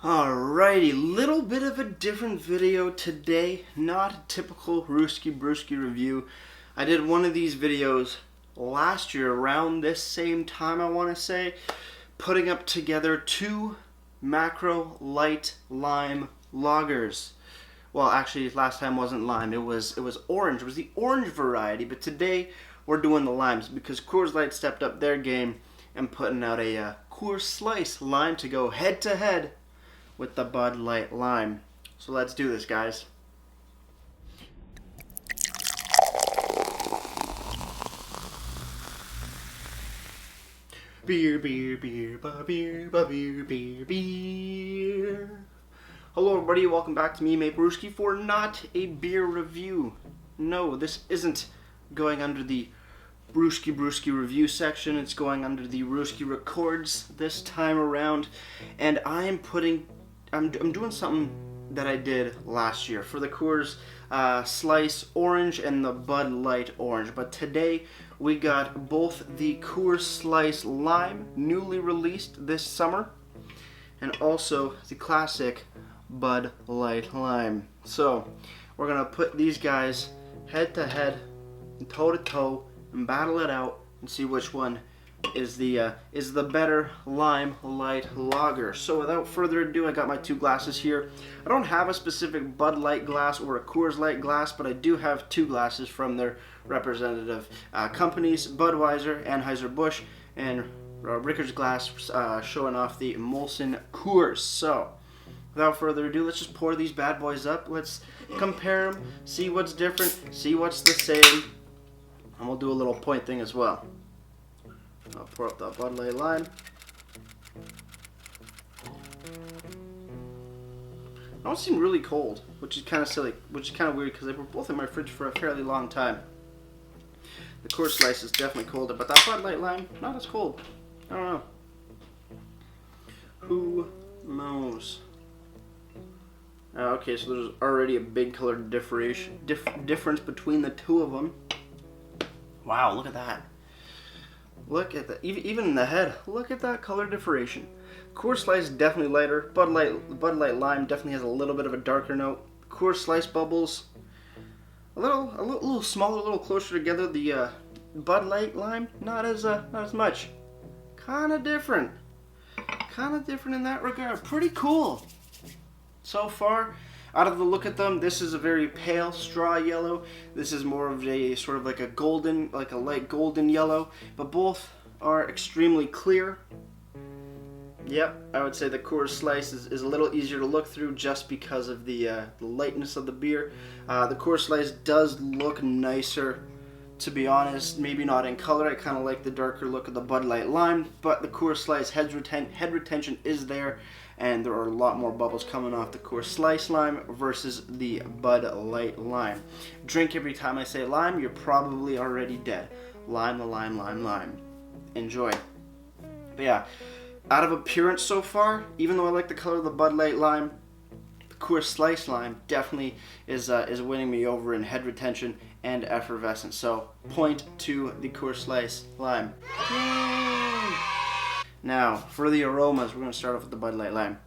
Alrighty, little bit of a different video today, not a typical Rooski Brewski review. I did one of these videos last year around this same time, I want to say, putting up together two Macro Light Lime lagers. Well, actually, last time wasn't lime, it was orange. It was the orange variety, but today we're doing the limes because Coors Light stepped up their game and putting out a Coors Slice lime to go head to head with the Bud Light Lime. So let's do this, guys. Beer, beer, beer, ba beer, ba beer, beer, beer. Hello everybody, welcome back to me, Maple for not a beer review. No, this isn't going under the Brewski review section. It's going under the Rooski Records this time around, and I'm doing something that I did last year for the Coors Slice Orange and the Bud Light Orange. But today we got both the Coors Slice Lime, newly released this summer, and also the classic Bud Light Lime. So we're gonna put these guys head to head, toe to toe, and battle it out and see which one is the better Lime Light Lager. So without further ado, I got my two glasses here. I don't have a specific Bud Light glass or a Coors Light glass, but I do have two glasses from their representative companies, Budweiser, Anheuser-Busch, and Rickard's glass showing off the Molson Coors. So without further ado, let's just pour these bad boys up. Let's compare them, see what's different, see what's the same, and we'll do a little point thing as well. I'll pour up the Bud Light Lime. They don't seem really cold, which is kind of silly, which is kind of weird because they were both in my fridge for a fairly long time. The Coors Slice is definitely colder, but that Bud Light Lime, not as cold. I don't know. Who knows? Okay, so there's already a big color difference between the two of them. Wow, look at that. Look at that, even in the head, look at that color differentiation. Coors Slice definitely lighter. Bud Light Lime definitely has a little bit of a darker note. Coors Slice bubbles, a little smaller, a little closer together. The Bud Light Lime, not as much. Kind of different in that regard. Pretty cool. So far, out of the look at them, this is a very pale straw yellow. This is more of a sort of like a golden, like a light golden yellow, but both are extremely clear. Yep, I would say the Coors Slice is a little easier to look through just because of the lightness of the beer. The Coors Slice does look nicer, to be honest. Maybe not in color. I kind of like the darker look of the Bud Light Lime, but the Coors Slice head retention is there, and there are a lot more bubbles coming off the Coors Slice Lime versus the Bud Light Lime. Drink every time I say lime, you're probably already dead. Lime, the lime, lime, lime. Enjoy. But yeah, out of appearance so far, even though I like the color of the Bud Light Lime, the Coors Slice Lime definitely is winning me over in head retention and effervescence. So, point to the Coors Slice Lime. Yay! Now, for the aromas, we're going to start off with the Bud Light Lime.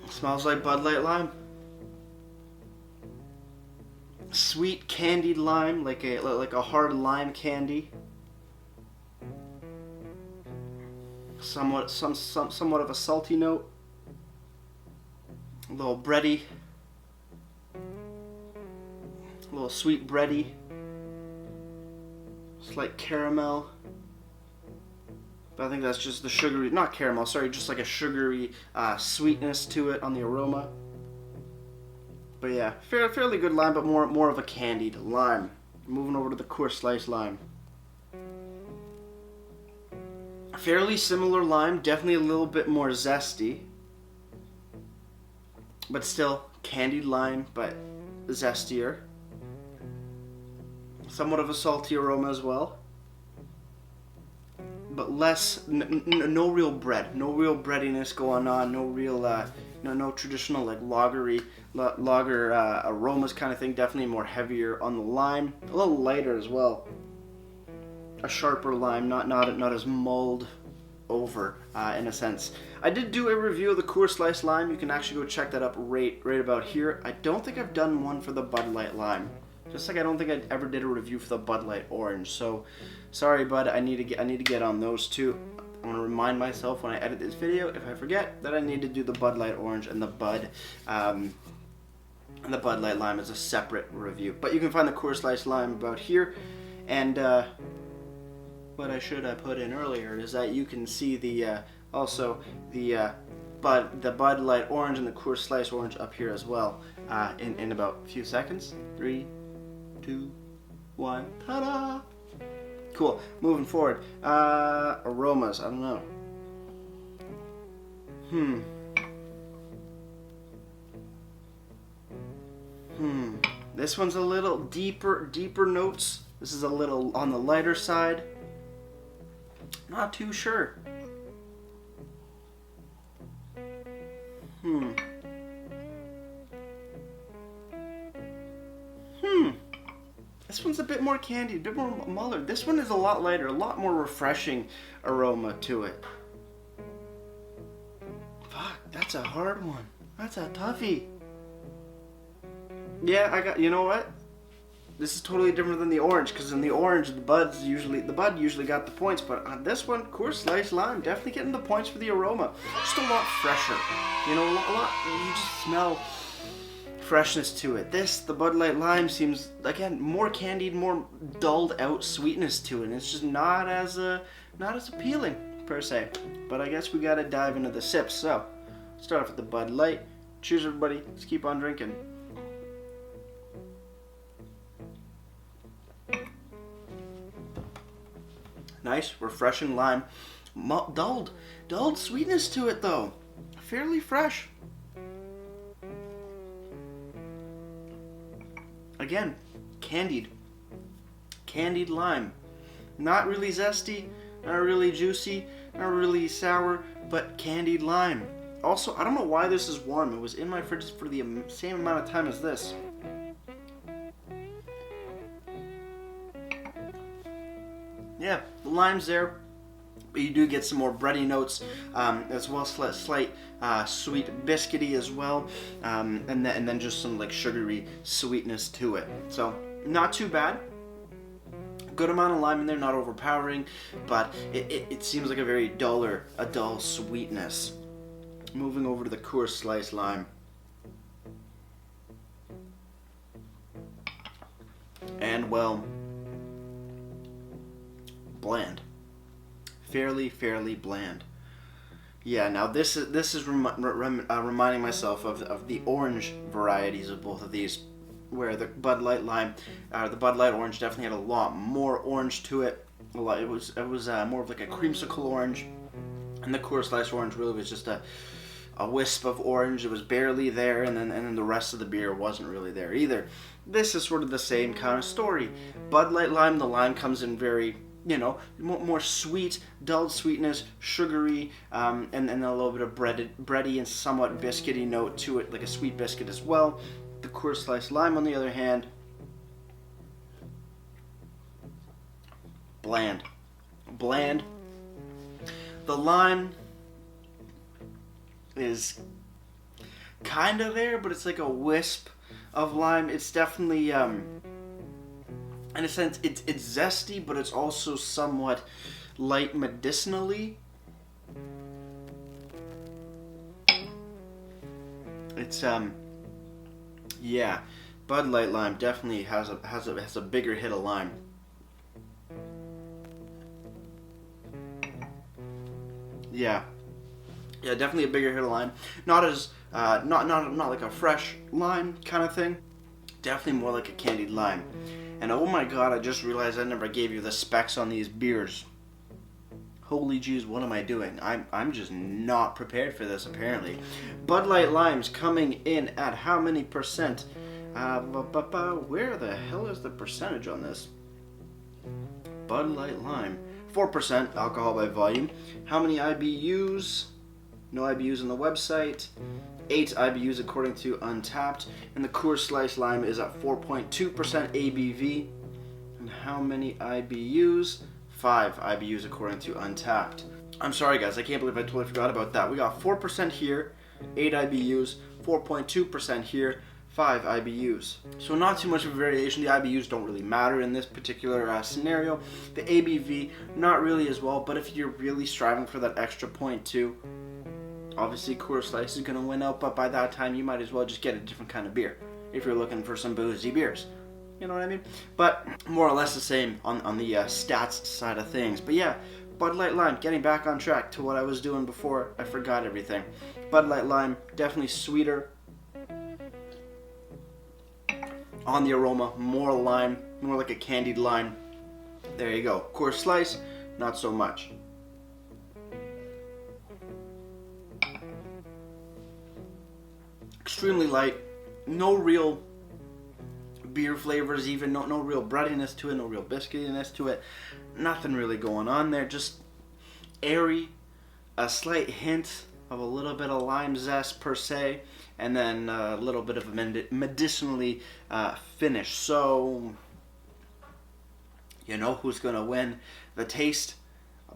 It smells like Bud Light Lime. Sweet candied lime, like a hard lime candy. Somewhat of a salty note. A little bready. A little sweet bready. Slight caramel. But I think that's just the sugary, not caramel, sorry, just like a sugary sweetness to it on the aroma. But yeah, fairly good lime, but more of a candied lime. Moving over to the Coors Slice Lime. Fairly similar lime, definitely a little bit more zesty. But still, candied lime, but zestier. Somewhat of a salty aroma as well. But less, no real bread, no real breadiness going on, no real, no traditional like lager aromas kind of thing. Definitely more heavier on the lime, a little lighter as well. A sharper lime, not as mulled over in a sense. I did do a review of the Coors Slice Lime. You can actually go check that up right about here. I don't think I've done one for the Bud Light Lime. Just like I don't think I ever did a review for the Bud Light Orange. So, sorry, bud. I need to get on those two. I want to remind myself when I edit this video, if I forget, that I need to do the Bud Light Orange and the Bud Light Lime as a separate review. But you can find the Coors Slice Lime about here. And what I should have put in earlier is that you can see the Bud Light Orange and the Coors Slice Orange up here as well in about a few seconds. 3, 2, 1, ta-da! Cool. Moving forward. Aromas. I don't know. This one's a little deeper notes. This is a little on the lighter side. Not too sure. This one's a bit more candy, a bit more mullered. This one is a lot lighter, a lot more refreshing aroma to it. Fuck, that's a hard one. That's a toughie. Yeah, you know what? This is totally different than the orange, because in the orange, the Bud usually got the points, but on this one, Coors Slice Lime, definitely getting the points for the aroma. Just a lot fresher. You know, a lot, you just smell freshness to it. The Bud Light Lime seems, again, more candied, more dulled out sweetness to it, and it's just not as appealing, per se. But I guess we gotta dive into the sips, so, start off with the Bud Light. Cheers, everybody. Let's keep on drinking. Nice, refreshing lime. Dulled sweetness to it, though. Fairly fresh. Again, candied lime. Not really zesty, not really juicy, not really sour, but candied lime. Also, I don't know why this is warm. It was in my fridge for the same amount of time as this. Yeah, the lime's there, but you do get some more bready notes, as well as slight sweet biscuity as well, and then just some like sugary sweetness to it. So not too bad. Good amount of lime in there, not overpowering, but it seems like a dull sweetness. Moving over to the Coors Slice Lime. And well, bland. Fairly bland. Yeah, now this is reminding myself of the orange varieties of both of these, where the Bud Light Lime, the Bud Light Orange definitely had a lot more orange to it. It was more of like a creamsicle orange, and the Coors Slice Orange really was just a wisp of orange. It was barely there, and then the rest of the beer wasn't really there either. This is sort of the same kind of story. Bud Light Lime, the lime comes in very, more sweet, dulled sweetness, sugary, and a little bit of bready and somewhat biscuity note to it, like a sweet biscuit as well. The Coors Slice Lime, on the other hand, bland. The lime is kind of there, but it's like a wisp of lime. It's definitely, in a sense, it's zesty, but it's also somewhat light medicinally. It's yeah, Bud Light Lime definitely has a bigger hit of lime. Yeah, definitely a bigger hit of lime. Not as not like a fresh lime kind of thing. Definitely more like a candied lime. And oh my god, I just realized I never gave you the specs on these beers. Holy jeez, what am I doing? I'm just not prepared for this, apparently. Bud Light Lime's coming in at how many percent? Where the hell is the percentage on this? Bud Light Lime. 4% alcohol by volume. How many IBUs? No IBUs on the website. 8 IBUs according to Untappd. And the Coors Slice Lime is at 4.2% ABV. And how many IBUs? 5 IBUs according to Untappd. I'm sorry guys, I can't believe I totally forgot about that. We got 4% here, 8 IBUs, 4.2% here, 5 IBUs. So not too much of a variation. The IBUs don't really matter in this particular scenario. The ABV, not really as well, but if you're really striving for that extra 0.2, obviously Coors Slice is going to win out, but by that time you might as well just get a different kind of beer if you're looking for some boozy beers. You know what I mean? But more or less the same on the stats side of things. But yeah, Bud Light Lime, getting back on track to what I was doing before I forgot everything. Bud Light Lime, definitely sweeter on the aroma, more lime, more like a candied lime. There you go. Coors Slice, not so much. Extremely light, no real beer flavors, even no real breadiness to it, no real biscuitiness to it, nothing really going on there, just airy, a slight hint of a little bit of lime zest per se, and then a little bit of a medicinally finish. So, you know who's going to win the taste?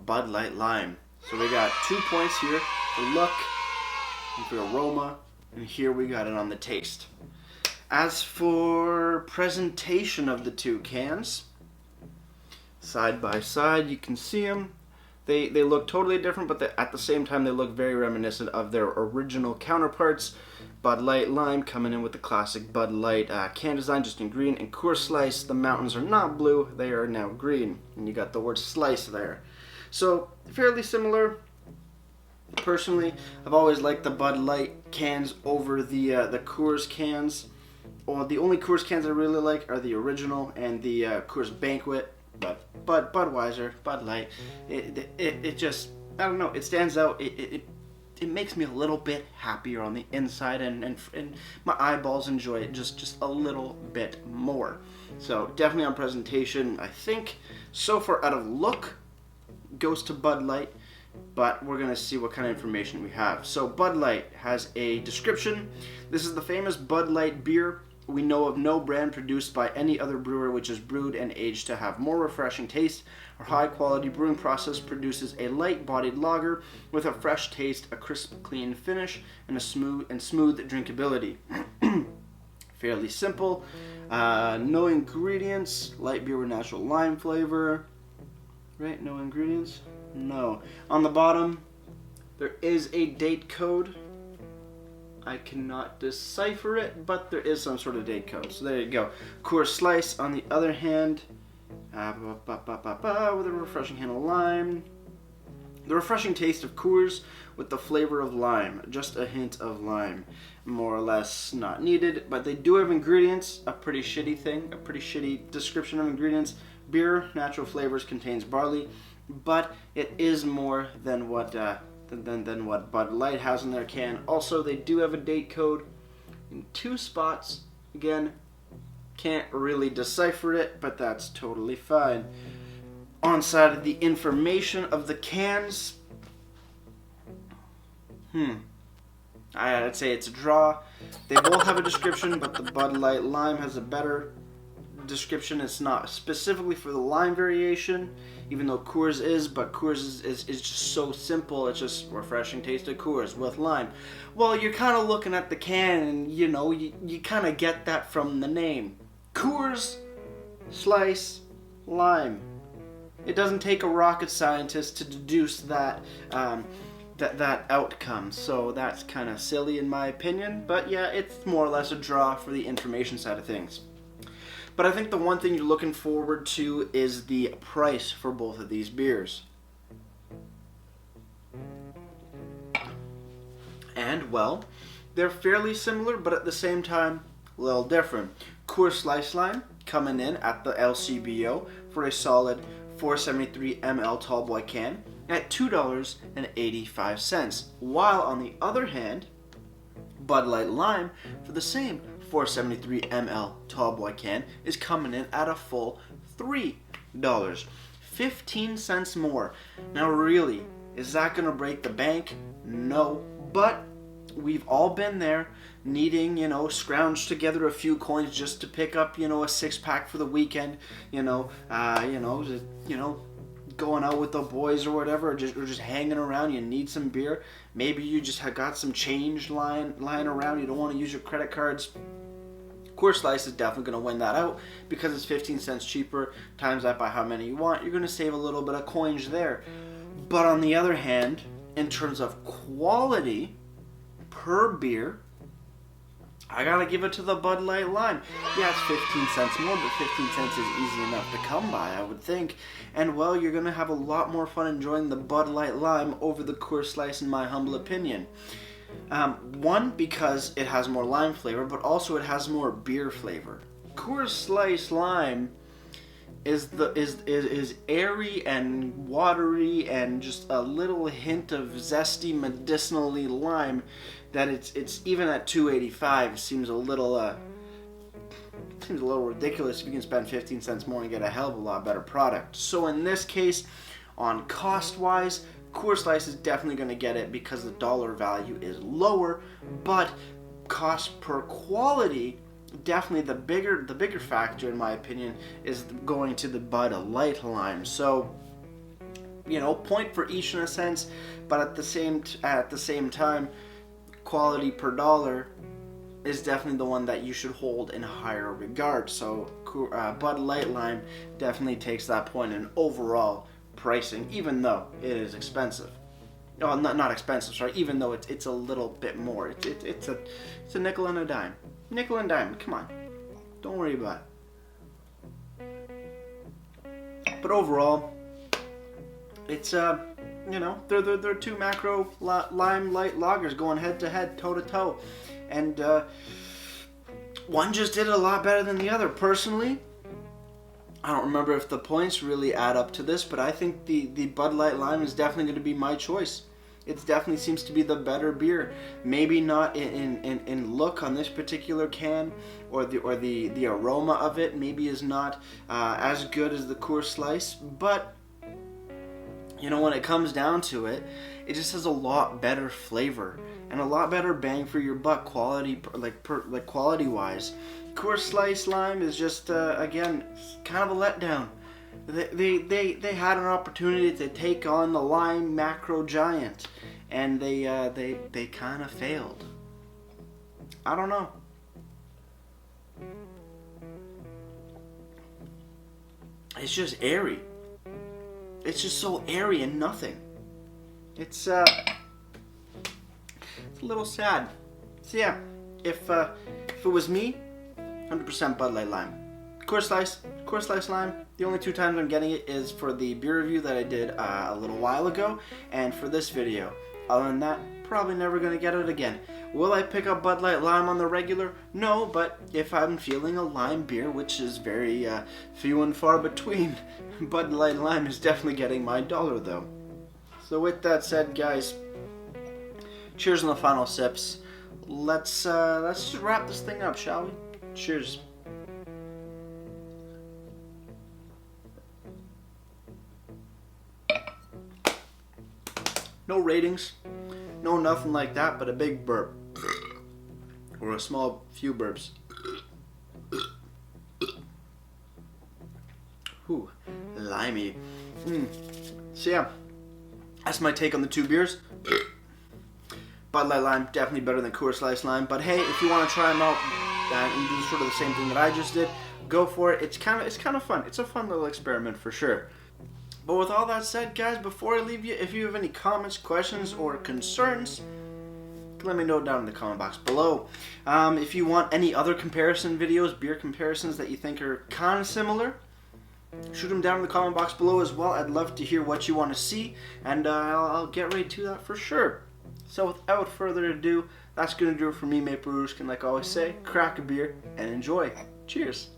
Bud Light Lime. So we got 2 points here for look and for aroma, and here we got it on the taste. As for presentation of the two cans, side by side, you can see them. They look totally different, but at the same time, they look very reminiscent of their original counterparts. Bud Light Lime coming in with the classic Bud Light can design, just in green, and Coors Slice, the mountains are not blue, they are now green, and you got the word slice there. So, fairly similar. Personally, I've always liked the Bud Light cans over the Coors cans. Or the only Coors cans I really like are the original and the Coors Banquet. But Budweiser, Bud Light, it just, I don't know, it stands out. It makes me a little bit happier on the inside, and my eyeballs enjoy it just a little bit more. So definitely on presentation, I think so far out of look goes to Bud Light, but we're gonna see what kind of information we have. So Bud Light has a description. This is the famous Bud Light beer. We know of no brand produced by any other brewer which is brewed and aged to have more refreshing taste. Our high-quality brewing process produces a light-bodied lager with a fresh taste, a crisp, clean finish, and a smooth drinkability. Fairly simple. No ingredients. Light beer with natural lime flavor. Right? No ingredients? No. On the bottom, there is a date code. I cannot decipher it, but there is some sort of date code. So there you go. Coors Slice, on the other hand, with a refreshing hint of lime. The refreshing taste of Coors with the flavor of lime. Just a hint of lime. More or less not needed, but they do have ingredients. A pretty shitty thing, a pretty shitty description of ingredients. Beer, natural flavors, contains barley, but it is more than what than what Bud Light has in their can. Also, they do have a date code in 2 spots. Again, can't really decipher it, but that's totally fine. On side of the information of the cans, I'd say it's a draw. They both have a description, but the Bud Light Lime has a better description. It's not specifically for the lime variation, even though Coors is, but Coors is just so simple. It's just refreshing taste of Coors with lime. Well, you're kind of looking at the can, and you know, you kind of get that from the name. Coors Slice Lime. It doesn't take a rocket scientist to deduce that that outcome, so that's kind of silly in my opinion, but yeah, it's more or less a draw for the information side of things. But I think the one thing you're looking forward to is the price for both of these beers. And, well, they're fairly similar, but at the same time, a little different. Coors Slice Lime coming in at the LCBO for a solid 473 ml tallboy can at $2.85, while on the other hand, Bud Light Lime for the same 473 ml tallboy can is coming in at a full $3. 15 cents more. Now really, is that going to break the bank? No, but we've all been there, needing, scrounge together a few coins just going out with the boys or whatever, or just hanging around, you need some beer. Maybe you just have got some change lying around, you don't want to use your credit cards. Coors Slice is definitely going to win that out because it's 15 cents cheaper. Times that by how many you want, you're going to save a little bit of coins there. But on the other hand, in terms of quality per beer, I gotta give it to the Bud Light Lime. Yeah, it's 15 cents more, but 15 cents is easy enough to come by, I would think. And well, you're gonna have a lot more fun enjoying the Bud Light Lime over the Coors Slice, in my humble opinion. One, because it has more lime flavor, but also it has more beer flavor. Coors Slice Lime is airy and watery and just a little hint of zesty, medicinally lime. That it's even at $2.85 seems a little ridiculous if you can spend 15 cents more and get a hell of a lot better product. So in this case, on cost wise, Coors Slice is definitely going to get it because the dollar value is lower, but cost per quality, definitely the bigger factor in my opinion is going to the Bud Light Lime. So, you know, point for each in a sense, but at the same time, quality per dollar is definitely the one that you should hold in higher regard. So Bud Light Lime definitely takes that point in overall pricing, even though it is expensive. No, not expensive. Sorry, even though it's a little bit more. It's a nickel and a dime. Nickel and dime. Come on, don't worry about it. But overall, it's you know, they're two macro lime light lagers going head to head, toe to toe, and one just did it a lot better than the other. Personally, I don't remember if the points really add up to this, but I think the Bud Light Lime is definitely going to be my choice. It definitely seems to be the better beer. Maybe not in look on this particular can, or the aroma of it maybe is not as good as the Coors Slice, but you know, when it comes down to it, it just has a lot better flavor and a lot better bang for your buck, quality quality wise. Coors Slice Lime is just again kind of a letdown. They had an opportunity to take on the lime macro giant, and they kind of failed. I don't know. It's just airy. It's just so airy and nothing. It's a little sad. So yeah, if it was me, 100% Bud Light Lime. Coors Slice Lime. The only two times I'm getting it is for the beer review that I did a little while ago, and for this video. Other than that, probably never gonna get it again. Will I pick up Bud Light Lime on the regular? No, but if I'm feeling a lime beer, which is very few and far between, Bud Light Lime is definitely getting my dollar though. So with that said, guys, cheers on the final sips. Let's just wrap this thing up, shall we? Cheers. No ratings, no nothing like that, but a big burp. Or a small few burps. Ooh, limey. So yeah, that's my take on the two beers. Bud Light Lime, definitely better than Coors Slice Lime. But hey, if you want to try them out and do sort of the same thing that I just did, go for it. It's kind of fun. It's a fun little experiment for sure. But with all that said, guys, before I leave you, if you have any comments, questions, or concerns, let me know down in the comment box below. If you want any other comparison videos, beer comparisons that you think are kind of similar, shoot them down in the comment box below as well. I'd love to hear what you want to see, and I'll get right to that for sure. So without further ado, that's going to do it for me, Maple Rooskin. Like I always say, crack a beer and enjoy. Cheers.